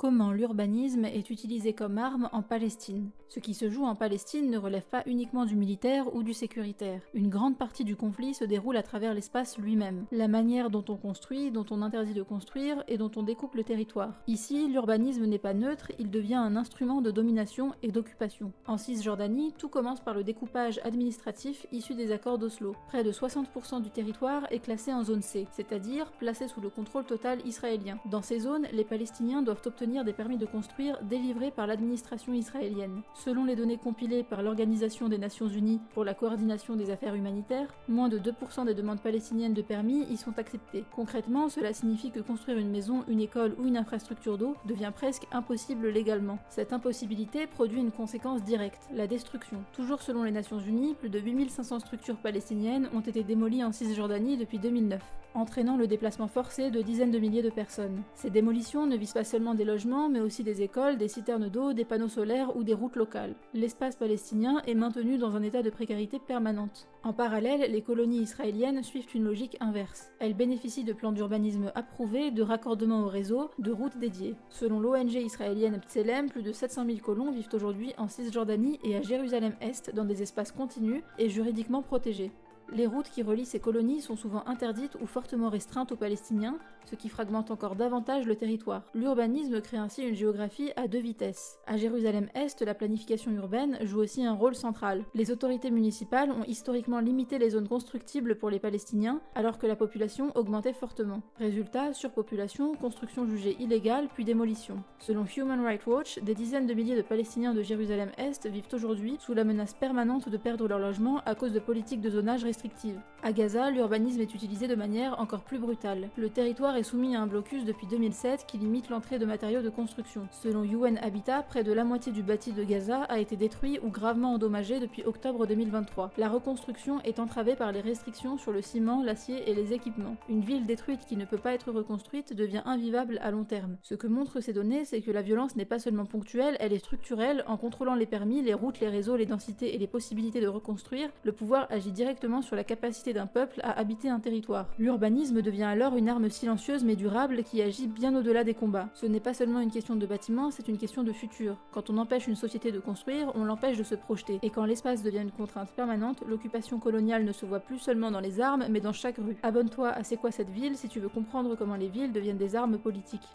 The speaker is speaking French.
Comment l'urbanisme est utilisé comme arme en Palestine. Ce qui se joue en Palestine ne relève pas uniquement du militaire ou du sécuritaire. Une grande partie du conflit se déroule à travers l'espace lui-même. La manière dont on construit, dont on interdit de construire et dont on découpe le territoire. Ici, l'urbanisme n'est pas neutre, il devient un instrument de domination et d'occupation. En Cisjordanie, tout commence par le découpage administratif issu des accords d'Oslo. Près de 60% du territoire est classé en zone C, c'est-à-dire placé sous le contrôle total israélien. Dans ces zones, les Palestiniens doivent obtenir des permis de construire délivrés par l'administration israélienne. Selon les données compilées par l'Organisation des Nations Unies pour la coordination des affaires humanitaires, moins de 2% des demandes palestiniennes de permis y sont acceptées. Concrètement, cela signifie que construire une maison, une école ou une infrastructure d'eau devient presque impossible légalement. Cette impossibilité produit une conséquence directe, la destruction. Toujours selon les Nations Unies, plus de 8500 structures palestiniennes ont été démolies en Cisjordanie depuis 2009, entraînant le déplacement forcé de dizaines de milliers de personnes. Ces démolitions ne visent pas seulement des logements, mais aussi des écoles, des citernes d'eau, des panneaux solaires ou des routes locales. L'espace palestinien est maintenu dans un état de précarité permanente. En parallèle, les colonies israéliennes suivent une logique inverse. Elles bénéficient de plans d'urbanisme approuvés, de raccordements au réseau, de routes dédiées. Selon l'ONG israélienne B'Tselem, plus de 700 000 colons vivent aujourd'hui en Cisjordanie et à Jérusalem-Est dans des espaces continus et juridiquement protégés. Les routes qui relient ces colonies sont souvent interdites ou fortement restreintes aux Palestiniens, ce qui fragmente encore davantage le territoire. L'urbanisme crée ainsi une géographie à deux vitesses. À Jérusalem-Est, la planification urbaine joue aussi un rôle central. Les autorités municipales ont historiquement limité les zones constructibles pour les Palestiniens, alors que la population augmentait fortement. Résultat, surpopulation, construction jugée illégale, puis démolition. Selon Human Rights Watch, des dizaines de milliers de Palestiniens de Jérusalem-Est vivent aujourd'hui sous la menace permanente de perdre leur logement à cause de politiques de zonage restrictives. À Gaza, l'urbanisme est utilisé de manière encore plus brutale. Le territoire est soumis à un blocus depuis 2007 qui limite l'entrée de matériaux de construction. Selon UN Habitat, près de la moitié du bâti de Gaza a été détruit ou gravement endommagé depuis octobre 2023. La reconstruction est entravée par les restrictions sur le ciment, l'acier et les équipements. Une ville détruite qui ne peut pas être reconstruite devient invivable à long terme. Ce que montrent ces données, c'est que la violence n'est pas seulement ponctuelle, elle est structurelle. En contrôlant les permis, les routes, les réseaux, les densités et les possibilités de reconstruire, le pouvoir agit directement sur la capacité d'un peuple à habiter un territoire. L'urbanisme devient alors une arme silencieuse mais durable qui agit bien au-delà des combats. Ce n'est pas seulement une question de bâtiment, c'est une question de futur. Quand on empêche une société de construire, on l'empêche de se projeter. Et quand l'espace devient une contrainte permanente, l'occupation coloniale ne se voit plus seulement dans les armes, mais dans chaque rue. Abonne-toi à C'est quoi cette ville si tu veux comprendre comment les villes deviennent des armes politiques.